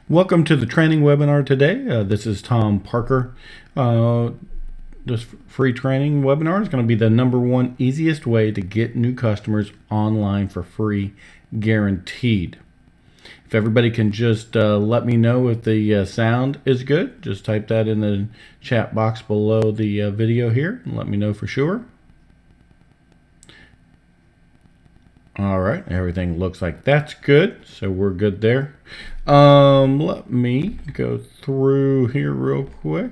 Welcome to the training webinar today. This is Tom Parker. This free training webinar is going to be the number one easiest way to get new customers online for free, guaranteed. If everybody can just let me know if the sound is good, just type that in the chat box below the video here and let me know for sure. All right, everything looks like that's good, so we're good there. Let me go through here real quick.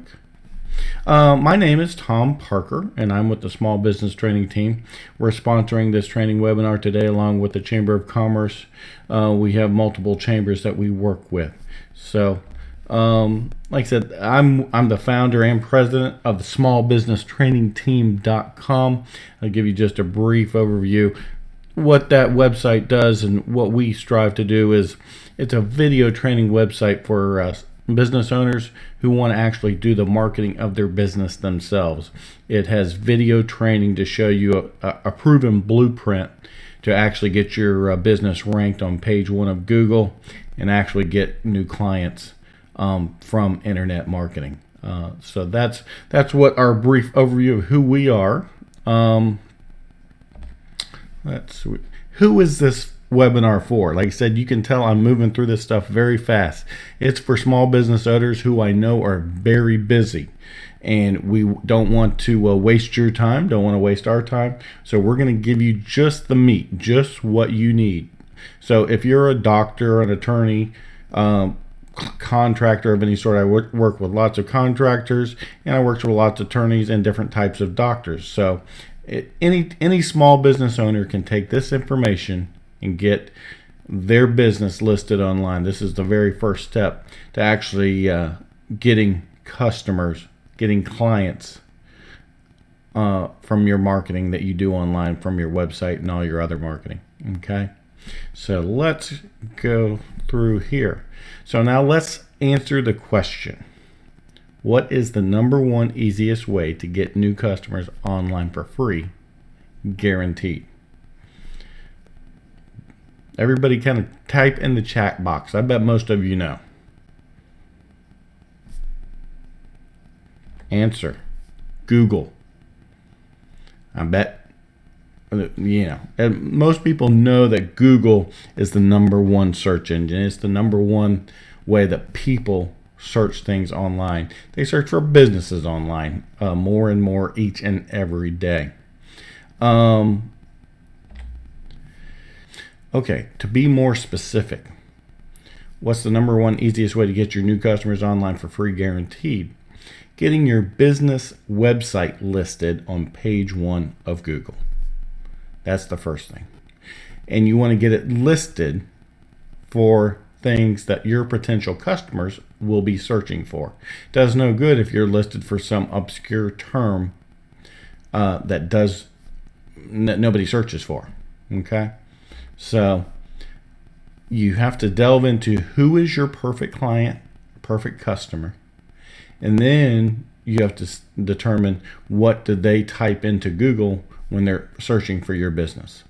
My name is Tom Parker, and I'm with the Small Business Training Team. We're sponsoring this training webinar today along with the Chamber of Commerce. We have multiple chambers that we work with. So, like I said, I'm the founder and president of the smallbusinesstrainingteam.com. I'll give you just a brief overview. What that website does and what we strive to do is it's a video training website for business owners who want to actually do the marketing of their business themselves. It has video training to show you a proven blueprint to actually get your business ranked on page 1 of Google and actually get new clients from internet marketing. So that's what our brief overview of who we are. Who is this webinar for? Like I said, you can tell I'm moving through this stuff very fast. It's for small business owners who I know are very busy, and we don't want to waste your time, don't want to waste our time. So we're going to give you just the meat, just what you need. So if you're a doctor, an attorney, contractor of any sort, I work with lots of contractors, and I work with lots of attorneys and different types of doctors. So any small business owner can take this information and get their business listed online. This is the very first step to actually getting customers, getting clients from your marketing that you do online, from your website and all your other marketing. Okay, so let's go through here. So now let's answer the question. What is the number one easiest way to get new customers online for free, guaranteed? Everybody kind of type in the chat box. I bet most of you know. Answer: Google. I bet, and most people know that Google is the number one search engine. It's the number one way that people search things online. They search for businesses online more and more each and every day. Okay, to be more specific, what's the number one easiest way to get your new customers online for free, guaranteed? Getting your business website listed on page 1 of Google. That's the first thing. And you want to get it listed for things that your potential customers will be searching for. Does no good if you're listed for some obscure term that nobody searches for. Okay, so you have to delve into who is your perfect client, perfect customer, and then you have to determine what do they type into Google when they're searching for your business.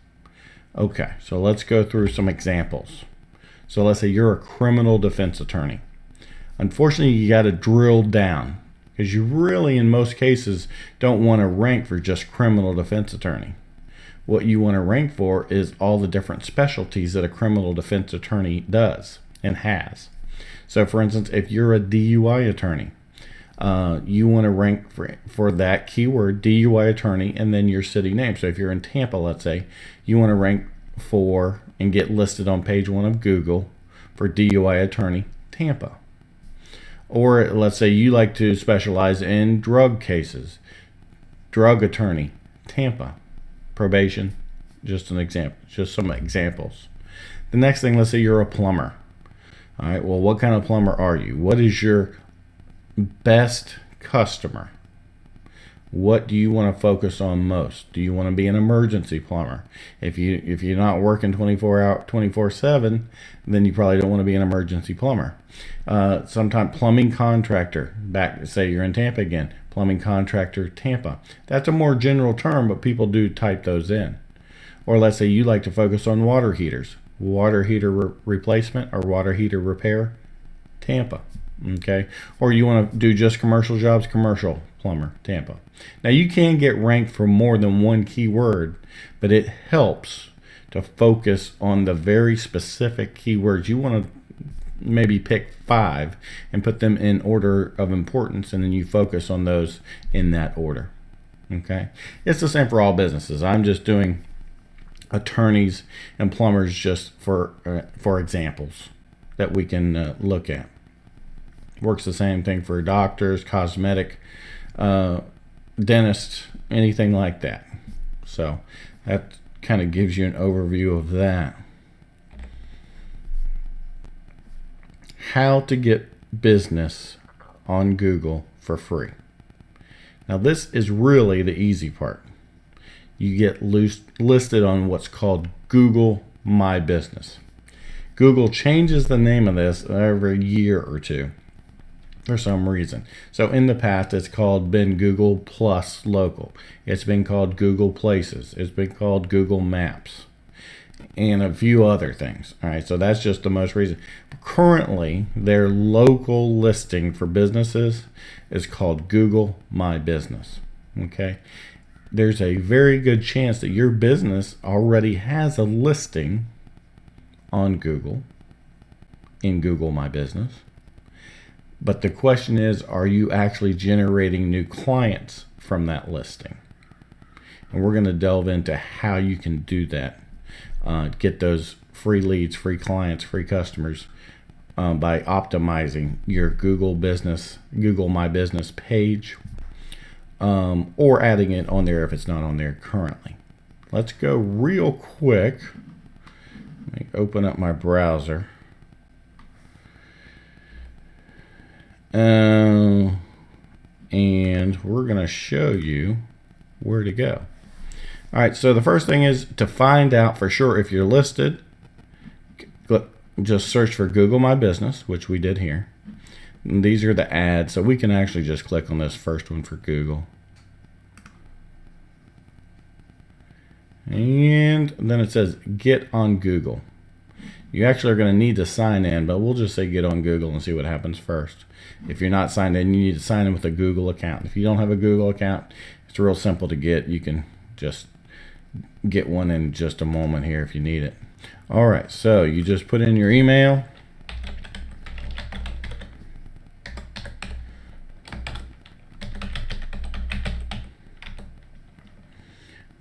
Okay, so let's go through some examples. So let's say you're a criminal defense attorney. Unfortunately, you got to drill down because you really, in most cases, don't want to rank for just criminal defense attorney. What you want to rank for is all the different specialties that a criminal defense attorney does and has. So, for instance, if you're a DUI attorney, you want to rank for that keyword, DUI attorney, and then your city name. So if you're in Tampa, let's say, you want to rank for and get listed on page 1 of Google for DUI attorney Tampa. Or let's say you like to specialize in drug cases, drug attorney Tampa. Probation, just an example, just some examples. The next thing, let's say you're a plumber. All right, well, what kind of plumber are you? What is your best customer? What do you want to focus on most? Do you want to be an emergency plumber? If you're not working 24/7, then you probably don't want to be an emergency plumber. Sometimes plumbing contractor. Say you're in Tampa again, plumbing contractor Tampa. That's a more general term, but people do type those in. Or let's say you like to focus on water heaters. Water heater replacement or water heater repair. Tampa. Okay, or you want to do just commercial jobs, commercial plumber, Tampa. Now you can get ranked for more than one keyword, but it helps to focus on the very specific keywords. You want to maybe pick 5 and put them in order of importance, and then you focus on those in that order. Okay, it's the same for all businesses. I'm just doing attorneys and plumbers just for examples that we can look at. Works the same thing for doctors, cosmetic, dentists, anything like that. So that kind of gives you an overview of that. How to get business on Google for free. Now this is really the easy part. You get listed on what's called Google My Business. Google changes the name of this every year or two for some reason. So in the past, it's been Google Plus Local. It's been called Google Places. It's been called Google Maps, and a few other things. All right, so that's just the most recent. Currently, their local listing for businesses is called Google My Business. Okay, there's a very good chance that your business already has a listing on Google in Google My Business. But the question is, are you actually generating new clients from that listing? And we're going to delve into how you can do that. Get those free leads, free clients, free customers by optimizing your Google My Business page, or adding it on there if it's not on there currently. Let's go real quick. Let me open up my browser. And we're going to show you where to go. All right, so the first thing is to find out for sure if you're listed. Just search for Google My Business, which we did here. And these are the ads, so we can actually just click on this first one for Google. And then it says get on Google. You actually are going to need to sign in, but we'll just say get on Google and see what happens first. If you're not signed in, you need to sign in with a Google account. If you don't have a Google account, it's real simple to get. You can just get one in just a moment here if you need it. All right, so you just put in your email.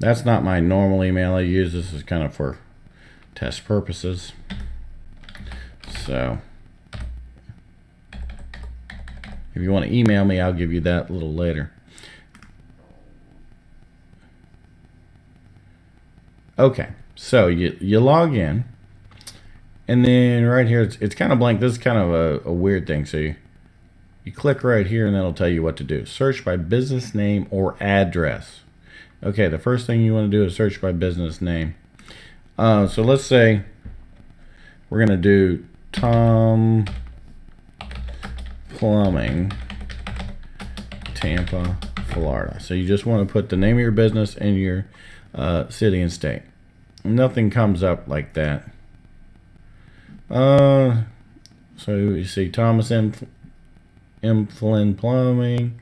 That's not my normal email I use. This is kind of for test purposes. So if you want to email me, I'll give you that a little later. Okay, so you log in, and then right here it's kind of blank. This is kind of a weird thing. So you click right here, and that'll tell you what to do. Search by business name or address. Okay, the first thing you want to do is search by business name. So let's say we're going to do Tom Plumbing, Tampa, Florida. So you just want to put the name of your business and your city and state. Nothing comes up like that. So you see Thomas M. Flynn Plumbing,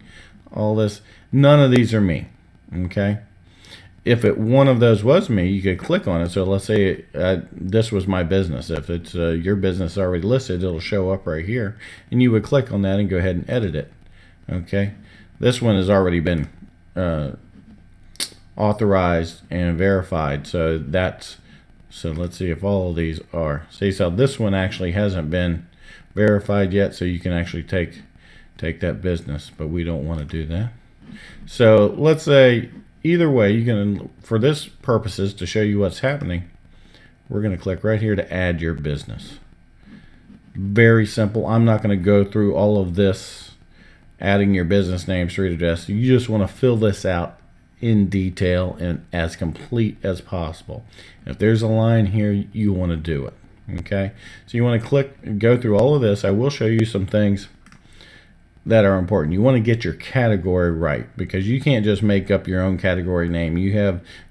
all this. None of these are me. Okay. If one of those was me, you could click on it. So let's say this was my business. If it's your business already listed, it'll show up right here, and you would click on that and go ahead and edit it. Okay, this one has already been authorized and verified. So let's see if all of these are. See, so this one actually hasn't been verified yet. So you can actually take that business, but we don't want to do that. So let's say. Either way, you're going to, for this purposes, to show you what's happening, we're going to click right here to add your business. Very simple. I'm not going to go through all of this, adding your business name, street address. You just want to fill this out in detail and as complete as possible. If there's a line here, you want to do it. Okay? So you want to click and go through all of this. I will show you some things that are important. You want to get your category right, because you can't just make up your own category name.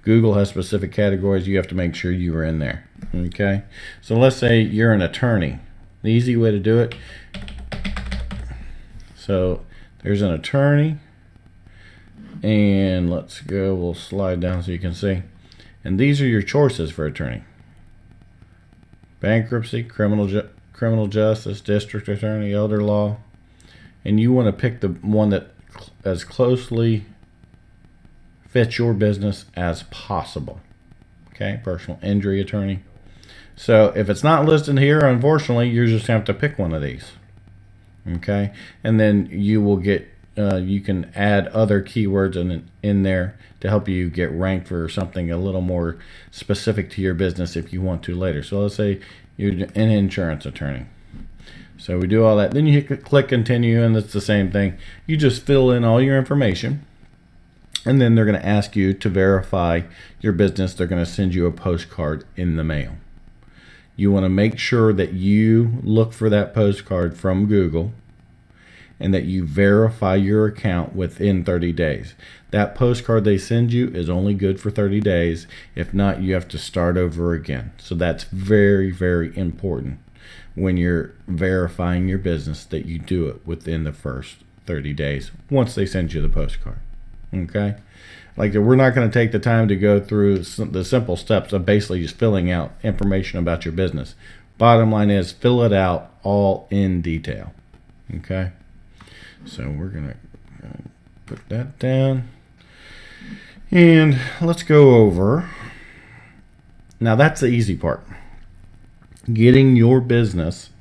Google has specific categories. You have to make sure you are in there. Okay, so let's say you're an attorney. The easy way to do it, So there's an attorney, and let's go, we'll slide down so you can see. And these are your choices for attorney: bankruptcy, criminal justice, district attorney, elder law. And you want to pick the one that as closely fits your business as possible. Okay, personal injury attorney. So if it's not listed here, unfortunately, you just have to pick one of these. Okay, and then you will get, you can add other keywords in there to help you get ranked for something a little more specific to your business if you want to later. So let's say you're an insurance attorney. So we do all that. Then you click continue, and it's the same thing. You just fill in all your information, and then they're going to ask you to verify your business. They're going to send you a postcard in the mail. You want to make sure that you look for that postcard from Google and that you verify your account within 30 days. That postcard they send you is only good for 30 days. If not, you have to start over again. So that's very, very important when you're verifying your business, that you do it within the first 30 days once they send you the postcard. Okay? Like, we're not going to take the time to go through the simple steps of basically just filling out information about your business. Bottom line is, fill it out all in detail. Okay? So we're going to put that down. And let's go over. Now, that's the easy part. Getting your business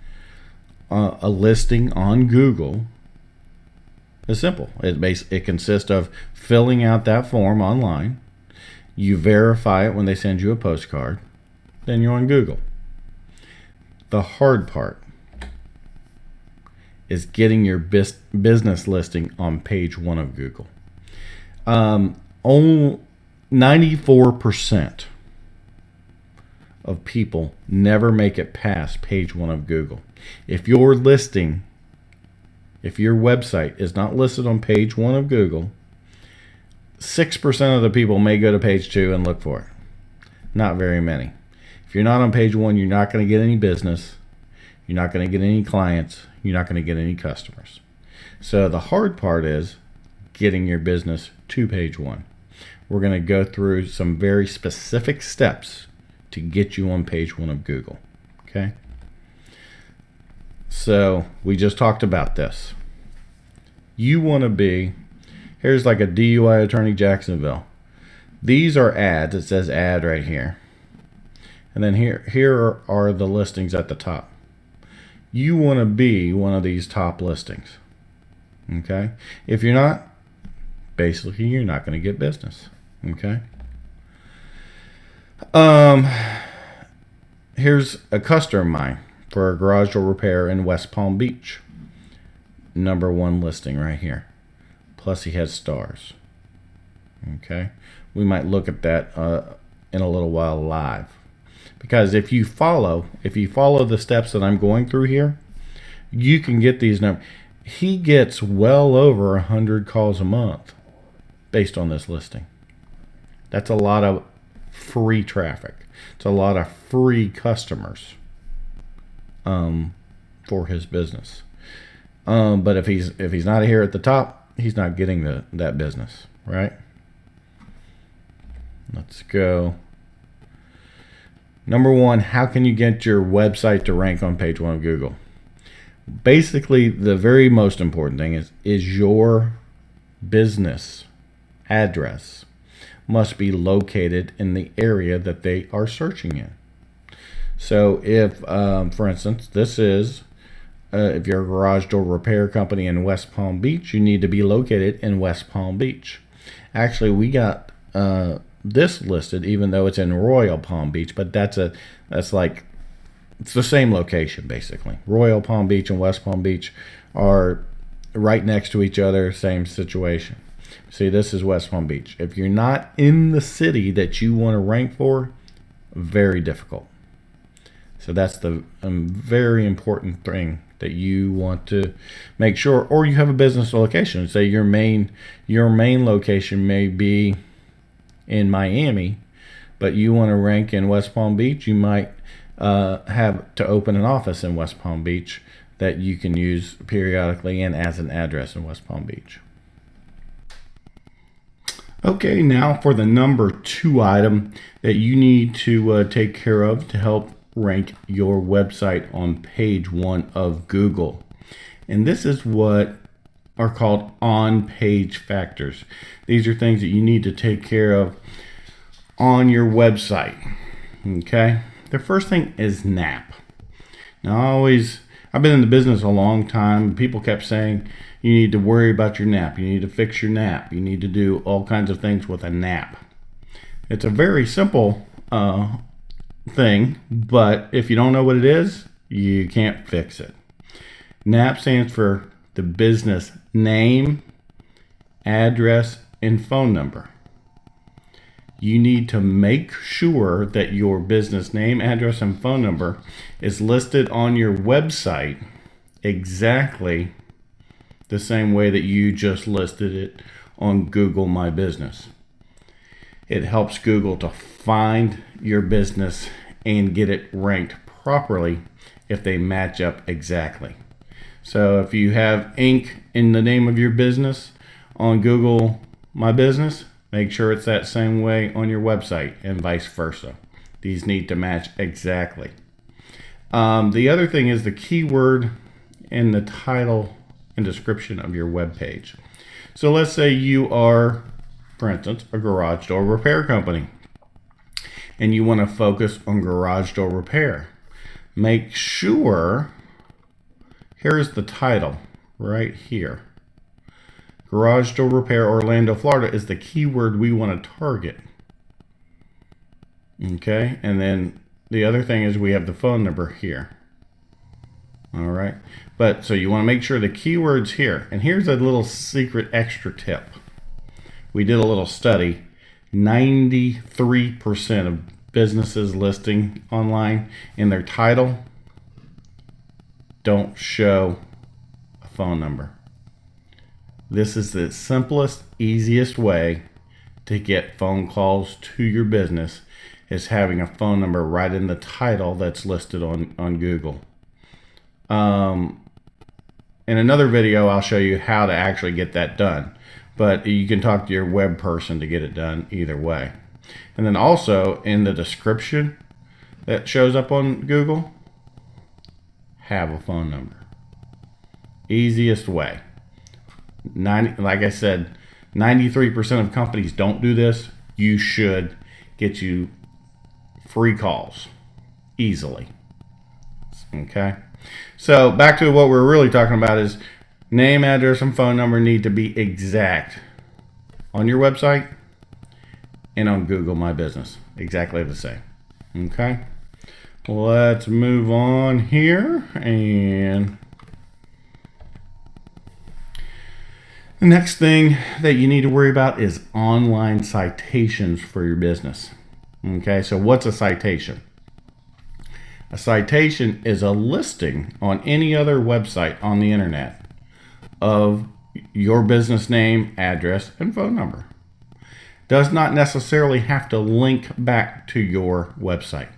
a listing on Google is simple. It consists of filling out that form online. You verify it when they send you a postcard. Then you're on Google. The hard part is getting your business listing on page 1 of Google. 94% of people never make it past page 1 of Google. If your website is not listed on page 1 of Google, 6% of the people may go to page 2 and look for it. Not very many. If you're not on page 1, you're not going to get any business. You're not going to get any clients. You're not going to get any customers. So the hard part is getting your business to page 1. We're going to go through some very specific steps to get you on page 1 of Google. Okay? So we just talked about this. You want to be, here's like a DUI attorney Jacksonville. These are ads. It says ad right here. And then here are the listings at the top. You want to be one of these top listings. Okay? If you're not, basically you're not going to get business. Okay? Here's a customer of mine for a garage door repair in West Palm Beach. #1 listing right here. Plus he has stars. Okay? We might look at that in a little while live. Because if you follow the steps that I'm going through here, you can get these numbers. He gets well over 100 calls a month based on this listing. That's a lot of free traffic. It's a lot of free customers for his business. But if he's not here at the top, he's not getting that business, right? Let's go. #1, how can you get your website to rank on page 1 of Google? Basically, the very most important thing is your business address must be located in the area that they are searching in. So if, for instance, this is, if you're a garage door repair company in West Palm Beach, you need to be located in West Palm Beach. Actually, we got this listed, even though it's in Royal Palm Beach, but it's the same location basically. Royal Palm Beach and West Palm Beach are right next to each other, same situation. See, this is West Palm Beach. If you're not in the city that you want to rank for, very difficult. So that's the very important thing that you want to make sure. Or you have a business location. Say your main location may be in Miami, but you want to rank in West Palm Beach. You might have to open an office in West Palm Beach that you can use periodically and as an address in West Palm Beach. Okay, now for the number 2 item that you need to take care of to help rank your website on page 1 of Google. And this is what are called on-page factors. These are things that you need to take care of on your website. Okay, the first thing is NAP. Now, I've been in the business a long time. People kept saying you need to worry about your NAP. You need to fix your NAP. You need to do all kinds of things with a NAP. It's a very simple thing, but if you don't know what it is, you can't fix it. NAP stands for the business name, address, and phone number. You need to make sure that your business name, address, and phone number is listed on your website exactly the same way that you just listed it on Google My Business. It helps Google to find your business and get it ranked properly if they match up exactly. So if you have Inc. in the name of your business on Google My Business, make sure it's that same way on your website and vice versa. These need to match exactly. The other thing is the keyword in the title and description of your web page. So let's say you are, for instance, a garage door repair company, and you want to focus on garage door repair. Make sure, here's the title right here. Garage door repair Orlando, Florida is the keyword we want to target. Okay, and then the other thing is we have the phone number here. All right, but so you want to make sure the keyword's here. And here's a little secret extra tip. We did a little study. 93% of businesses listing online in their title don't show a phone number. This is the simplest, easiest way to get phone calls to your business, is having a phone number right in the title that's listed on Google. In another video, I'll show you how to actually get that done, but you can talk to your web person to get it done either way. And then also in the description that shows up on Google, have a phone number. Easiest way. Like I said, 93% of companies don't do this. You should get you free calls easily. Okay, so back to what we're really talking about is name, address, and phone number need to be exact on your website and on Google My Business, exactly the same. Okay, let's move on here. And the next thing that you need to worry about is online citations for your business. Okay, so what's a citation? A citation is a listing on any other website on the internet of your business name, address, and phone number. Does not necessarily have to link back to your website.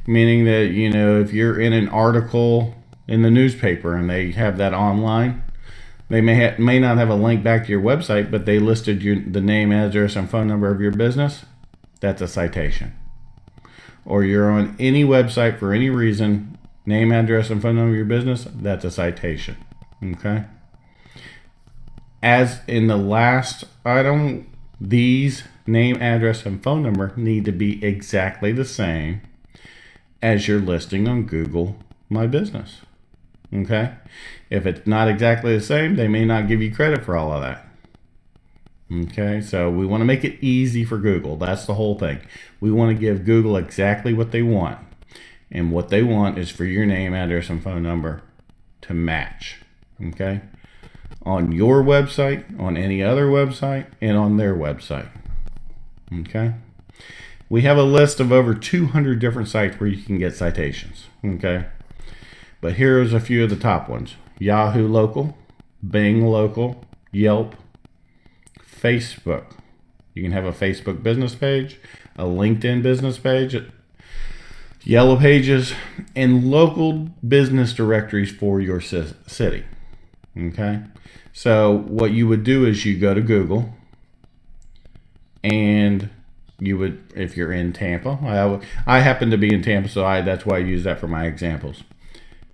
Meaning that, you know, if you're in an article in the newspaper and they have that online, they may not have a link back to your website, but they listed the name, address, and phone number of your business. That's a citation. Or you're on any website for any reason, name, address, and phone number of your business, that's a citation. Okay? As in the last item, these name, address, and phone number need to be exactly the same as your listing on Google My Business. Okay? If it's not exactly the same, they may not give you credit for all of that. Okay, so we want to make it easy for Google. That's the whole thing. We want to give Google exactly what they want. And what they want is for your name, address, and phone number to match. Okay? On your website, on any other website, and on their website. Okay? We have a list of over 200 different sites where you can get citations. Okay? But here's a few of the top ones. Yahoo Local, Bing Local, Yelp, Facebook. You can have a Facebook business page, a LinkedIn business page. Yellow pages, and local business directories for your city. Okay, so what you would do is you go to Google, and you would, if you're in Tampa, I happen to be in Tampa, so that's why I use that for my examples.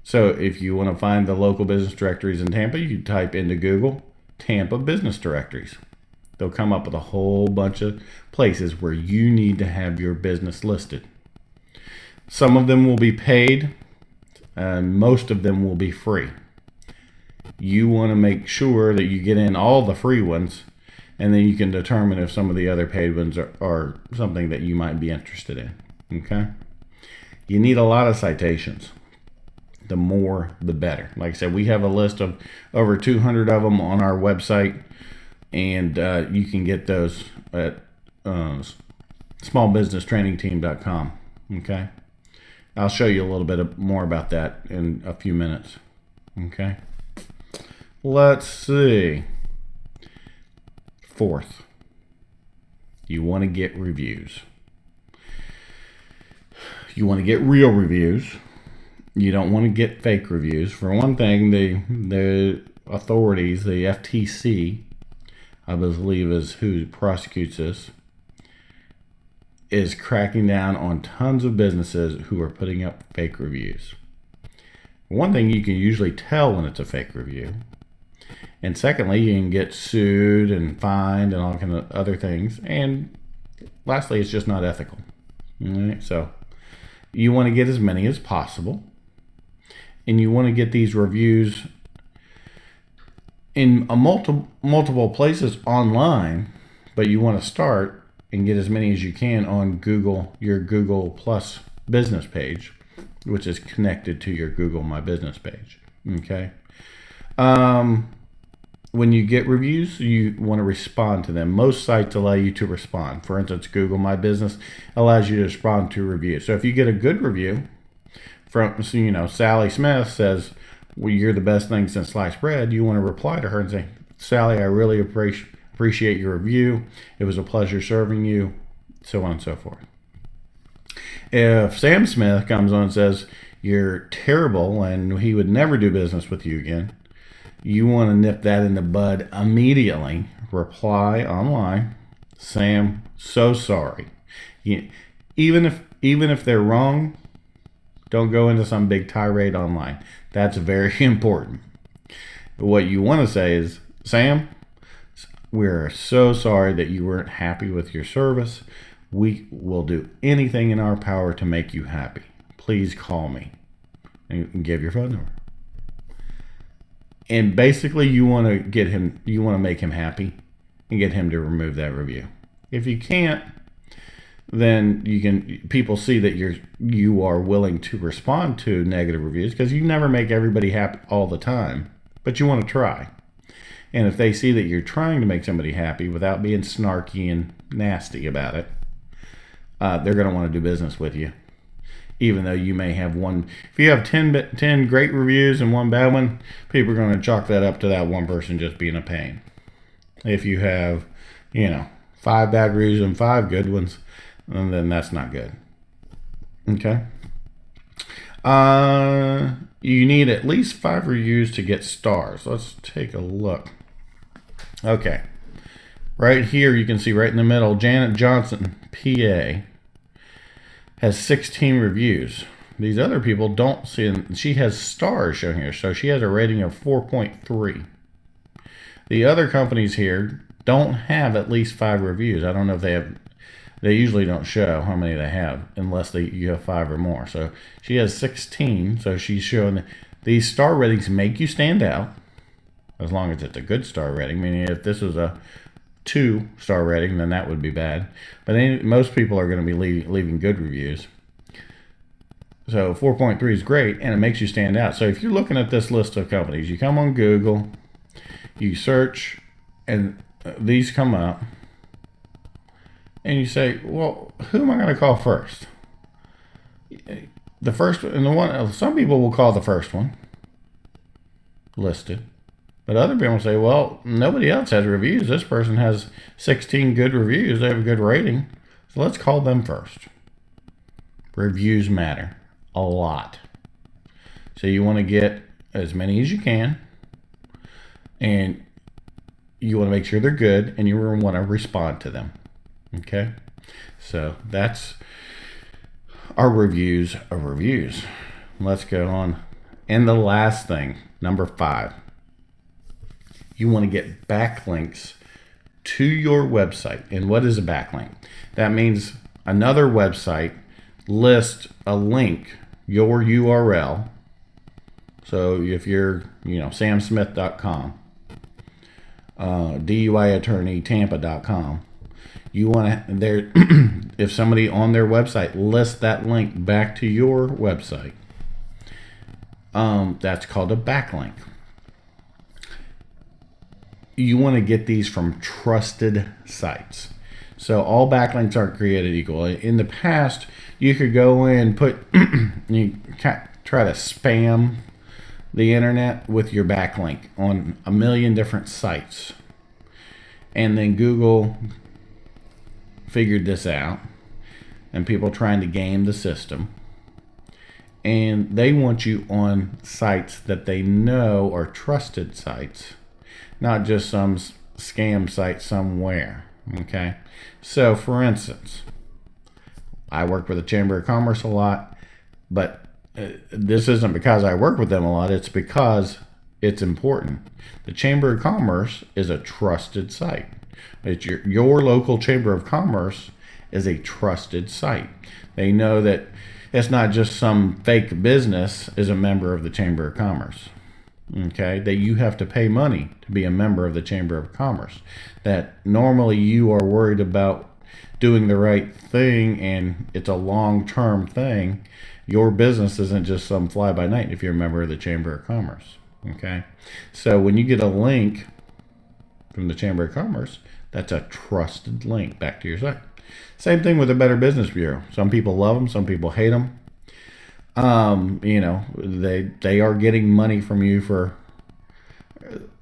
So if you want to find the local business directories in Tampa, you type into Google Tampa business directories. They'll come up with a whole bunch of places where you need to have your business listed. Some of them will be paid, and most of them will be free. You want to make sure that you get in all the free ones, and then you can determine if some of the other paid ones are something that you might be interested in. Okay? You need a lot of citations. The more, the better. Like I said, we have a list of over 200 of them on our website, and you can get those at smallbusinesstrainingteam.com. Okay? I'll show you a little bit more about that in a few minutes. Okay? Let's see. Fourth, you want to get reviews. You want to get real reviews. You don't want to get fake reviews. For one thing, the authorities, the FTC, I believe is who prosecutes this, is cracking down on tons of businesses who are putting up fake reviews. One thing, you can usually tell when it's a fake review. And secondly, you can get sued and fined and all kind of other things. And lastly, it's just not ethical. All right? So you want to get as many as possible. And you want to get these reviews in multiple places online, but you want to start and get as many as you can on Google, your Google Plus business page, which is connected to your Google My Business page. Okay. When you get reviews, you want to respond to them. Most sites allow you to respond. For instance, Google My Business allows you to respond to reviews. So if you get a good review from, Sally Smith says, well, you're the best thing since sliced bread, you want to reply to her and say, Sally, I really appreciate your review. It was a pleasure serving you, so on and so forth. If Sam Smith comes on and says, you're terrible and he would never do business with you again, you want to nip that in the bud immediately. Reply online, Sam, so sorry. Even if they're wrong, don't go into some big tirade online. That's very important. What you want to say is, Sam, we're so sorry that you weren't happy with your service. We will do anything in our power to make you happy. Please call me and give your phone number. And basically, you want to make him happy and get him to remove that review. If you can't, then people see that you are willing to respond to negative reviews, because you never make everybody happy all the time, but you want to try. And if they see that you're trying to make somebody happy without being snarky and nasty about it, they're going to want to do business with you. Even though you may have one, if you have 10 great reviews and one bad one, people are going to chalk that up to that one person just being a pain. If you have, 5 bad reviews and 5 good ones, then that's not good. Okay. You need at least 5 reviews to get stars. Let's take a look. Okay. Right here, you can see right in the middle, Janet Johnson, PA, has 16 reviews. These other people don't see them. She has stars shown here, so she has a rating of 4.3. The other companies here don't have at least 5 reviews. I don't know if they have. They usually don't show how many they have unless you have 5 or more. So she has 16. So she's showing these star ratings make you stand out, as long as it's a good star rating. Meaning, if this is a 2-star rating, then that would be bad. But most people are going to be leaving good reviews. So 4.3 is great, and it makes you stand out. So if you're looking at this list of companies, you come on Google, you search, and these come up, and you say, well, who am I going to call first? The first and the one, some people will call the first one listed. But other people say, well, nobody else has reviews. This person has 16 good reviews. They have a good rating. So let's call them first. Reviews matter a lot. So you want to get as many as you can, and you want to make sure they're good, and you want to respond to them. Okay? So that's our reviews of reviews. Let's go on. And the last thing, number 5, you want to get backlinks to your website. And what is a backlink? That means another website lists a link, your URL. So if you're, samsmith.com, DUIattorneytampa.com, you want to, there, if somebody on their website lists that link back to your website, that's called a backlink. You want to get these from trusted sites. So all backlinks aren't created equal. In the past, you could go in and you try to spam the internet with your backlink on a million different sites. And then Google figured this out, and people trying to game the system. And they want you on sites that they know are trusted sites, not just some scam site somewhere. Okay? So, for instance, I work with the Chamber of Commerce a lot, but this isn't because I work with them a lot, it's because it's important. The Chamber of Commerce is a trusted site. It's your local Chamber of Commerce is a trusted site. They know that it's not just some fake business is a member of the Chamber of Commerce. Okay, that you have to pay money to be a member of the Chamber of Commerce. That normally you are worried about doing the right thing, and it's a long-term thing. Your business isn't just some fly-by-night if you're a member of the Chamber of Commerce. Okay, so when you get a link from the Chamber of Commerce, that's a trusted link back to your site. Same thing with the Better Business Bureau. Some people love them, some people hate them. They are getting money from you for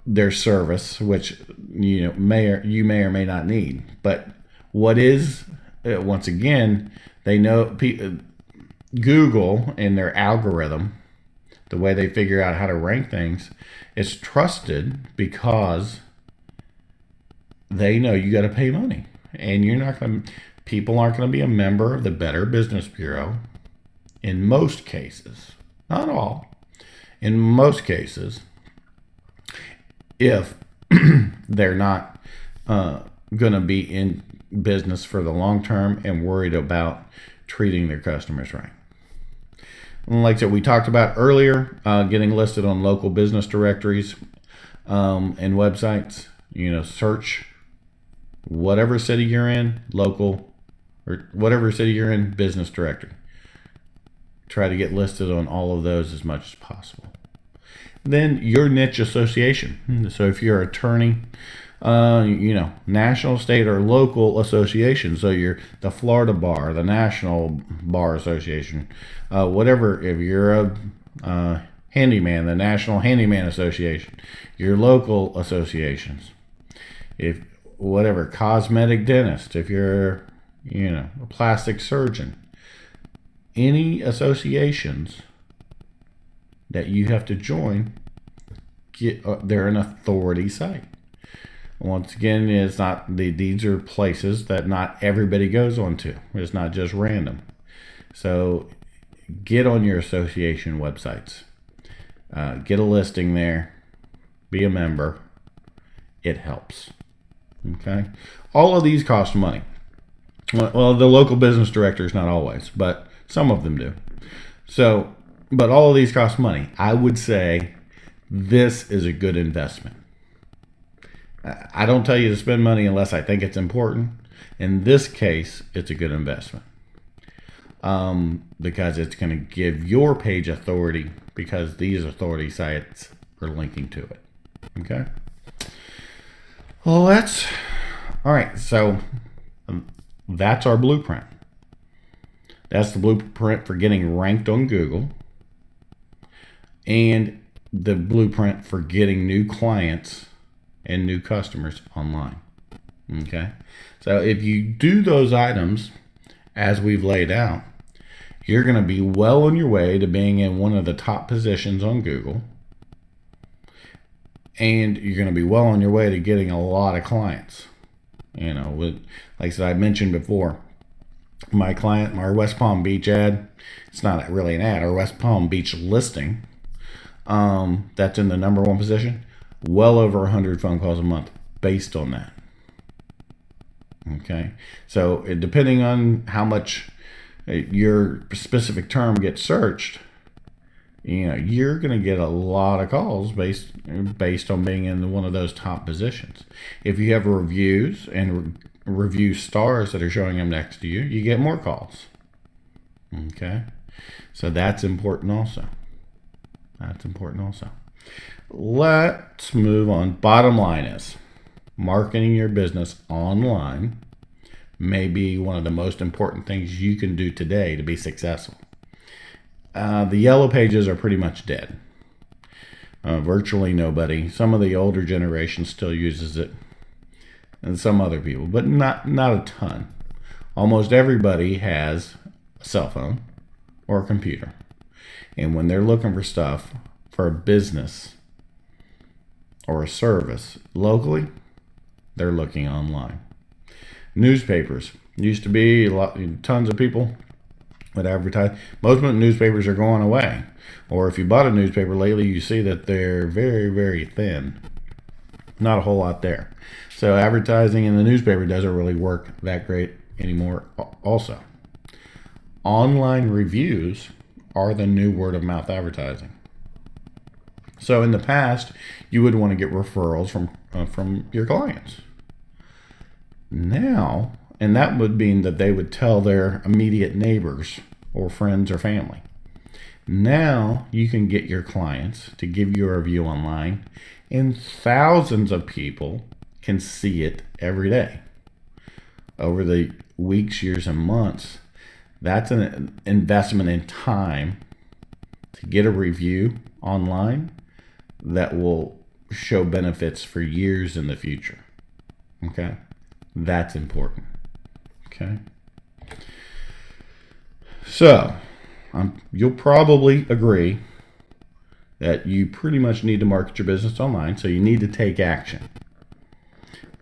their service, which you may or may not need. But what is, once again, they know Google and their algorithm, the way they figure out how to rank things, is trusted because they know you got to pay money, and people aren't going to be a member of the Better Business Bureau in most cases, not all, in most cases, if they're not going to be in business for the long term and worried about treating their customers right. Like I said, we talked about earlier, getting listed on local business directories and websites. Search whatever city you're in, local, or whatever city you're in, business directory. Try to get listed on all of those as much as possible. Then your niche association. So if you're an attorney, national, state, or local association. So you're the Florida Bar, the National Bar Association, whatever. If you're a handyman, the National Handyman Association, your local associations. If whatever, cosmetic dentist, if you're, a plastic surgeon, any associations that you have to join, they're an authority site. Once again, these are places that not everybody goes onto. It's not just random. So get on your association websites. Get a listing there. Be a member. It helps. Okay? All of these cost money. Well, the local business directors, not always, but some of them do. So, but all of these cost money. I would say this is a good investment. I don't tell you to spend money unless I think it's important. In this case, it's a good investment because it's going to give your page authority because these authority sites are linking to it. Okay? Well, that's all right. So that's our blueprint. That's the blueprint for getting ranked on Google and the blueprint for getting new clients and new customers online. Okay? So if you do those items as we've laid out, You're going to be well on your way to being in one of the top positions on Google. And you're going to be well on your way to getting a lot of clients. Like I said, I mentioned before, my client, our West Palm Beach ad, it's not really an ad, our West Palm Beach listing, that's in the number one position, well over 100 phone calls a month based on that. Okay, so depending on how much your specific term gets searched, you're going to get a lot of calls based on being in one of those top positions. If you have reviews and review stars that are showing them next to you, you get more calls. Okay, so that's important also. Let's move on. Bottom line is, marketing your business online may be one of the most important things you can do today to be successful. The yellow pages are pretty much dead. Virtually nobody. Some of the older generation still uses it, and some other people, but not a ton. Almost everybody has a cell phone or a computer, and when they're looking for stuff for a business or a service locally, they're looking online. Newspapers used to be tons of people would advertise. Most newspapers are going away, or if you bought a newspaper lately, you see that they're very, very thin. Not a whole lot there. So advertising in the newspaper doesn't really work that great anymore. Also, online reviews are the new word of mouth advertising. So in the past, you would want to get referrals from your clients. Now, and that would mean that they would tell their immediate neighbors or friends or family. Now you can get your clients to give you a review online, and thousands of people can see it every day. Over the weeks, years, and months, that's an investment in time to get a review online that will show benefits for years in the future. Okay? That's important. Okay? So, you'll probably agree that you pretty much need to market your business online, so you need to take action.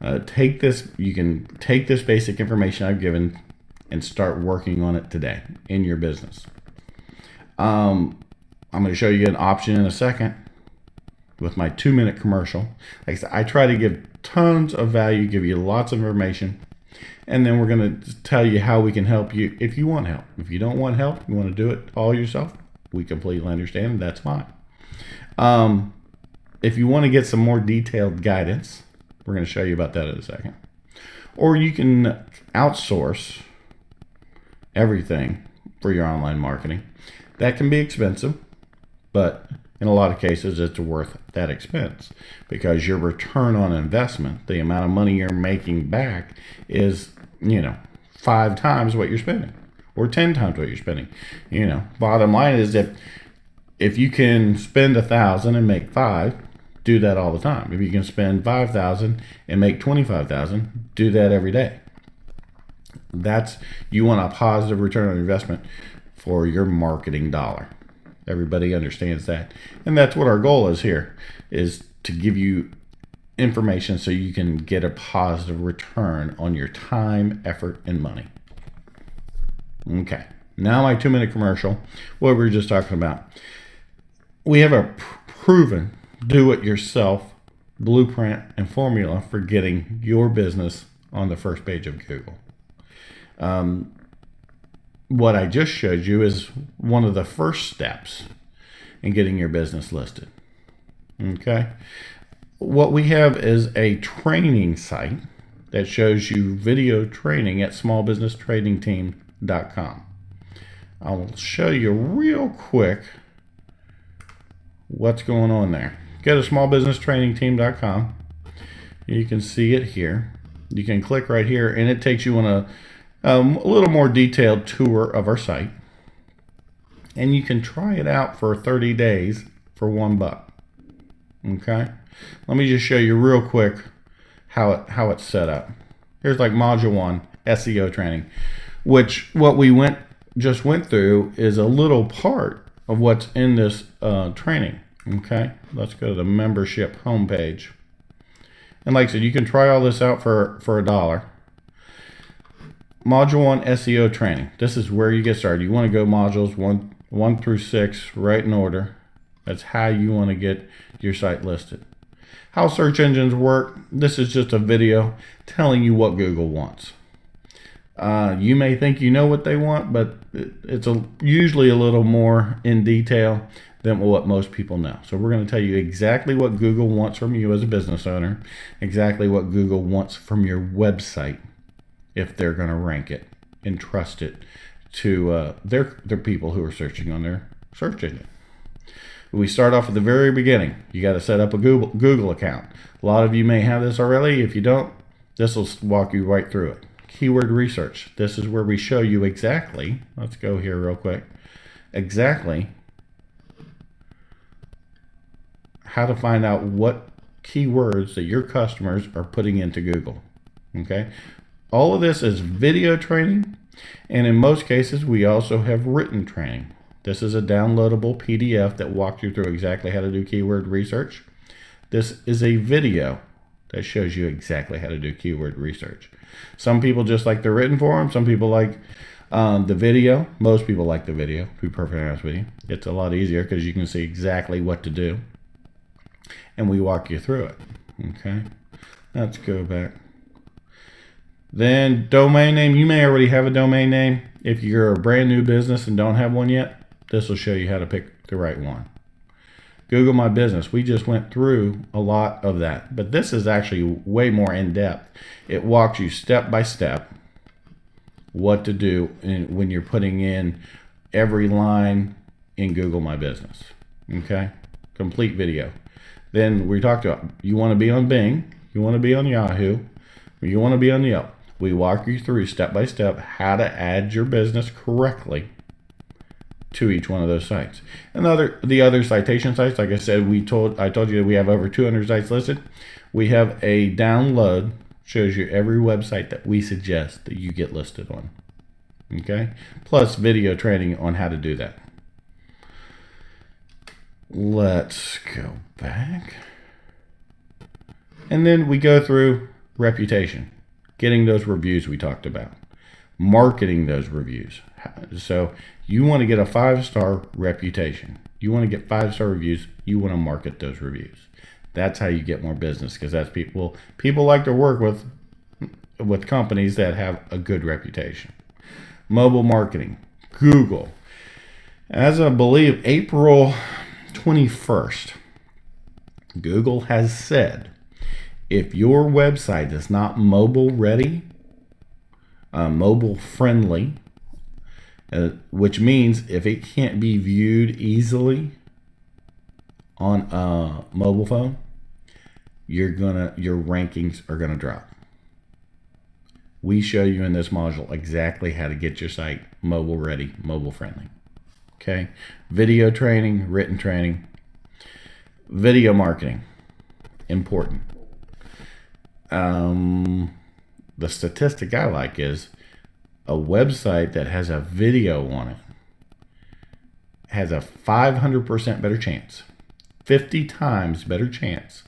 You can take this basic information I've given and start working on it today in your business. I'm going to show you an option in a second with my 2-minute commercial. Like I said, I try to give tons of value, give you lots of information, and then we're going to tell you how we can help you if you want help. If you don't want help, you want to do it all yourself, we completely understand, and that's fine. If you want to get some more detailed guidance, we're going to show you about that in a second. Or you can outsource everything for your online marketing. That can be expensive, but in a lot of cases, it's worth that expense because your return on investment, the amount of money you're making back, is 5 times what you're spending or 10 times what you're spending. Bottom line is that if you can spend $1,000 and make $5,000, do that all the time. If you can spend $5,000 and make $25,000, do that every day. You want a positive return on investment for your marketing dollar. Everybody understands that. And that's what our goal is here, is to give you information so you can get a positive return on your time, effort, and money. Okay, now my 2-minute commercial, what we were just talking about. We have a proven do-it-yourself blueprint and formula for getting your business on the first page of Google. What I just showed you is one of the first steps in getting your business listed. Okay. What we have is a training site that shows you video training at smallbusinesstrainingteam.com. I will show you real quick what's going on there. Go to smallbusinesstrainingteam.com. You can see it here. You can click right here, and it takes you on a little more detailed tour of our site, and you can try it out for 30 days for $1. Okay, let me just show you real quick how it's set up. Here's like module 1, SEO training, which what we went just went through is a little part of what's in this training. Okay, let's go to the membership homepage. And like I said, you can try all this out for $1. Module 1 SEO training. This is where you get started. You want to go modules 1 through 6 right in order. That's how you want to get your site listed. How search engines work. This is just a video telling you what Google wants. You may think you know what they want, but it's usually a little more in detail than what most people know. So we're going to tell you exactly what Google wants from you as a business owner, exactly what Google wants from your website if they're going to rank it and trust it to their people who are searching on their search engine. We start off at the very beginning. You got to set up a Google account. A lot of you may have this already. If you don't, this will walk you right through it. Keyword research. This is where we show you exactly, let's go here real quick, exactly how to find out what keywords that your customers are putting into Google. Okay? All of this is video training, and in most cases, we also have written training. This is a downloadable PDF that walks you through exactly how to do keyword research. This is a video that shows you exactly how to do keyword research. Some people just like the written form. Some people like the video. Most people like the video, to be perfectly honest with you. It's a lot easier because you can see exactly what to do. And we walk you through it. Okay, let's go back. Then domain name. You may already have a domain name. If you're a brand new business and don't have one yet, this will show you how to pick the right one. Google My Business. We just went through a lot of that, but this is actually way more in depth. It walks you step by step what to do when you're putting in every line in Google My Business. Okay, complete video. Then we talked about you want to be on Bing, you want to be on Yahoo, or you want to be on Yelp. We walk you through step by step how to add your business correctly to each one of those sites. And the other citation sites, like I said, I told you that we have over 200 sites listed. We have a download, shows you every website that we suggest that you get listed on. Okay? Plus video training on how to do that. Let's go back. And then we go through reputation, getting those reviews we talked about, marketing those reviews. So you want to get a 5-star reputation. You want to get 5-star reviews. You want to market those reviews. That's how you get more business, because that's people like to work with companies that have a good reputation. Mobile marketing. Google. As I believe April 21st, Google has said if your website is not mobile ready, mobile friendly, which means if it can't be viewed easily on a mobile phone, your rankings are gonna drop. We show you in this module exactly how to get your site mobile ready, mobile friendly. Okay, video training, written training, video marketing, important. The statistic I like is a website that has a video on it has a 500% better chance, 50 times better chance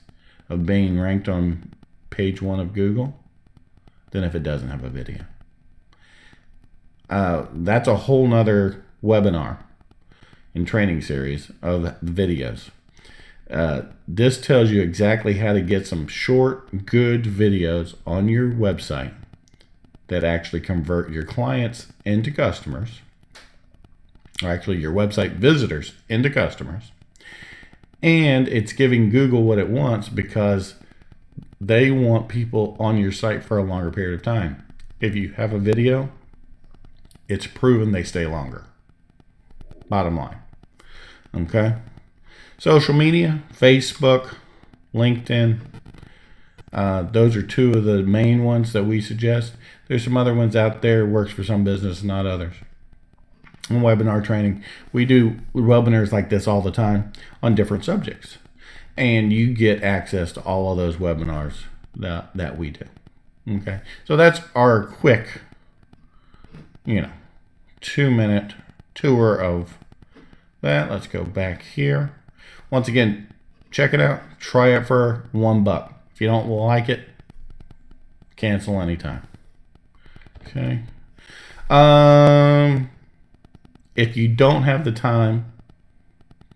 of being ranked on page 1 of Google than if it doesn't have a video. That's a whole nother webinar and training series of videos. This tells you exactly how to get some short, good videos on your website that actually convert your clients into customers, or actually your website visitors into customers. And it's giving Google what it wants because they want people on your site for a longer period of time. If you have a video, it's proven they stay longer. Bottom line. Okay? Social media, Facebook, LinkedIn. Those are 2 of the main ones that we suggest. There's some other ones out there, works for some business, not others. And webinar training, we do webinars like this all the time on different subjects. And you get access to all of those webinars that we do. Okay, so that's our quick, 2-minute tour of that. Let's go back here. Once again, check it out. Try it for $1. If you don't like it, cancel anytime. Okay. If you don't have the time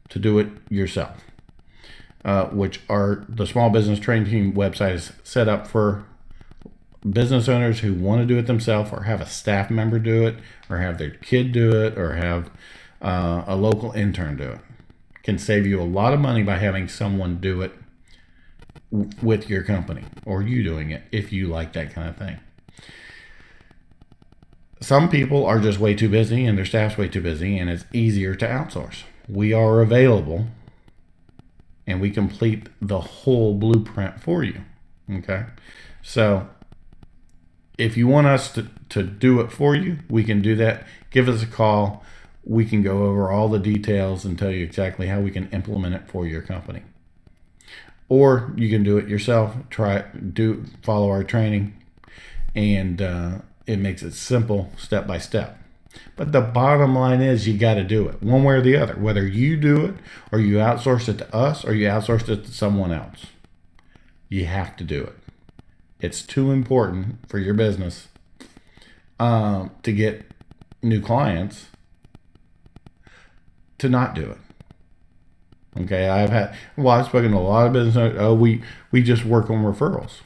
to do it yourself, which are the Small Business Training Team website is set up for business owners who want to do it themselves, or have a staff member do it, or have their kid do it, or have a local intern do it. Can save you a lot of money by having someone do it with your company, or you doing it if you like that kind of thing. Some people are just way too busy and their staff's way too busy, and it's easier to outsource. We are available and we complete the whole blueprint for you. Okay. So if you want us to do it for you, we can do that. Give us a call. We can go over all the details and tell you exactly how we can implement it for your company. Or you can do it yourself. Follow our training, and it makes it simple step by step. But the bottom line is you got to do it one way or the other. Whether you do it, or you outsource it to us, or you outsource it to someone else, you have to do it. It's too important for your business to get new clients to not do it. Okay, I've spoken to a lot of business owners. We just work on referrals.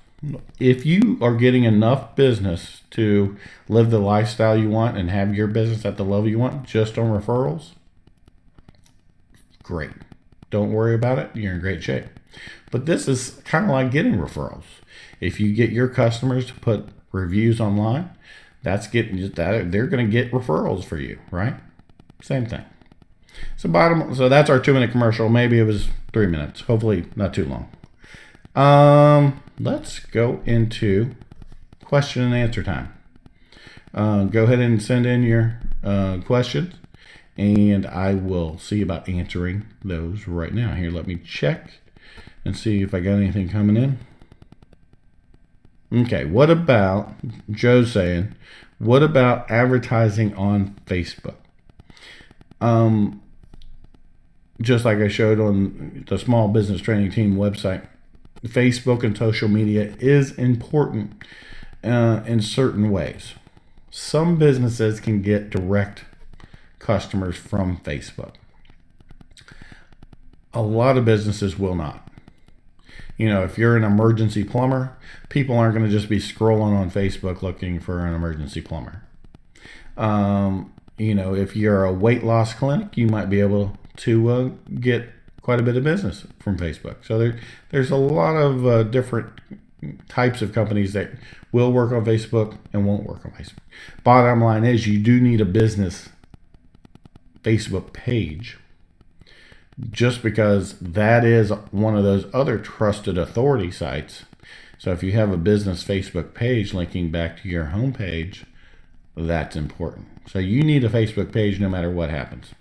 If you are getting enough business to live the lifestyle you want and have your business at the level you want just on referrals, great. Don't worry about it. You're in great shape. But this is kind of like getting referrals. If you get your customers to put reviews online, they're going to get referrals for you, right? Same thing. So that's our 2-minute commercial. Maybe it was 3 minutes. Hopefully not too long. Let's go into question and answer time. Go ahead and send in your questions, and I will see about answering those right now. Here, let me check and see if I got anything coming in. Okay, Joe's saying, what about advertising on Facebook? Just like I showed on the Small Business Training Team website, Facebook and social media is important in certain ways. Some businesses can get direct customers from Facebook. A lot of businesses will not. If you're an emergency plumber, people aren't going to just be scrolling on Facebook looking for an emergency plumber. If you're a weight loss clinic, you might be able to get quite a bit of business from Facebook. So there's a lot of different types of companies that will work on Facebook and won't work on Facebook. Bottom line is you do need a business Facebook page, just because that is one of those other trusted authority sites. So if you have a business Facebook page linking back to your homepage, that's important. So you need a Facebook page no matter what happens.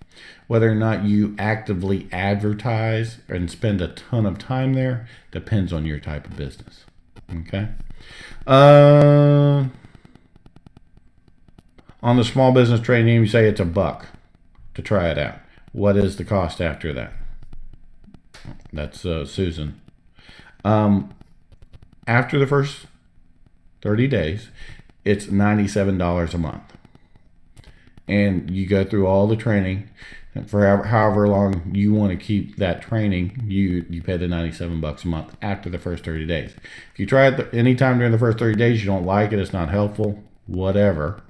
Whether or not you actively advertise and spend a ton of time there depends on your type of business. Okay. On the Small Business Training, you say it's $1 to try it out. What is the cost after that? That's Susan. After the first 30 days, it's $97 a month. And you go through all the training. For however long you want to keep that training, you pay the $97 a month after the first 30 days. If you try it anytime during the first 30 days, you don't like it, it's not helpful, whatever,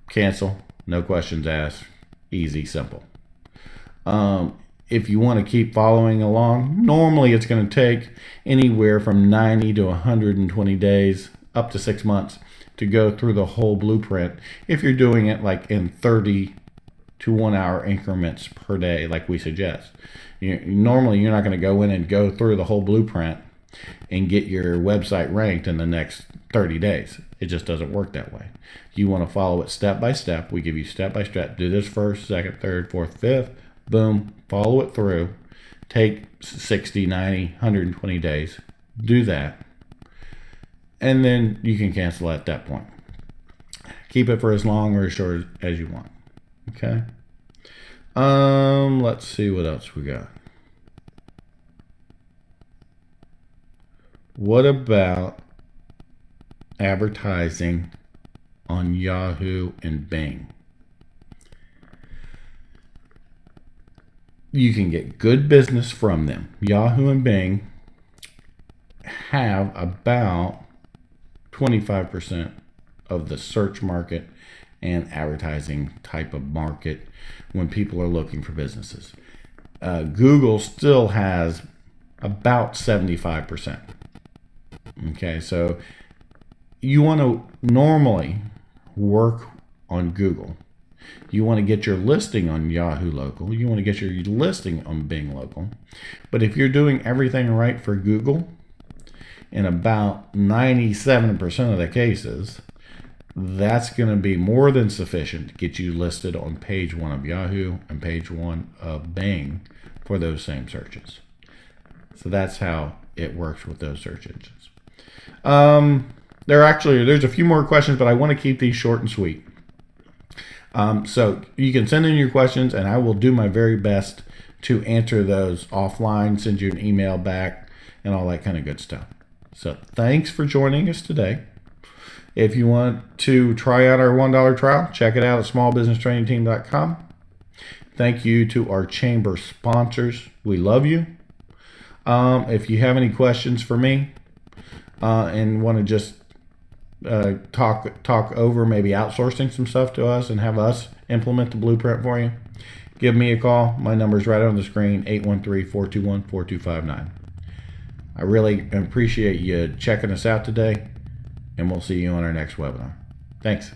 cancel, no questions asked, easy, simple. If you want to keep following along, normally it's going to take anywhere from 90 to 120 days, up to 6 months, to go through the whole blueprint. If you're doing it like in 30 to 1 hour increments per day, like we suggest. Normally, you're not going to go in and go through the whole blueprint and get your website ranked in the next 30 days. It just doesn't work that way. You want to follow it step by step. We give you step by step. Do this first, second, third, fourth, fifth. Boom. Follow it through. Take 60, 90, 120 days. Do that. And then you can cancel at that point. Keep it for as long or as short as you want. Okay. Let's see what else we got. What about advertising on Yahoo and Bing? You can get good business from them. Yahoo and Bing have about 25% of the search market and advertising type of market when people are looking for businesses. Google still has about 75%. Okay, so you want to normally work on Google. You want to get your listing on Yahoo Local. You want to get your listing on Bing Local. But if you're doing everything right for Google, in about 97% of the cases, that's going to be more than sufficient to get you listed on page 1 of Yahoo and page 1 of Bing for those same searches. So that's how it works with those search engines. There's a few more questions, but I want to keep these short and sweet. So you can send in your questions, and I will do my very best to answer those offline, send you an email back, and all that kind of good stuff. So thanks for joining us today. If you want to try out our $1 trial, check it out at smallbusinesstrainingteam.com. Thank you to our chamber sponsors. We love you. If you have any questions for me and want to just talk over maybe outsourcing some stuff to us and have us implement the blueprint for you, give me a call. My number is right on the screen, 813-421-4259. I really appreciate you checking us out today, and we'll see you on our next webinar. Thanks.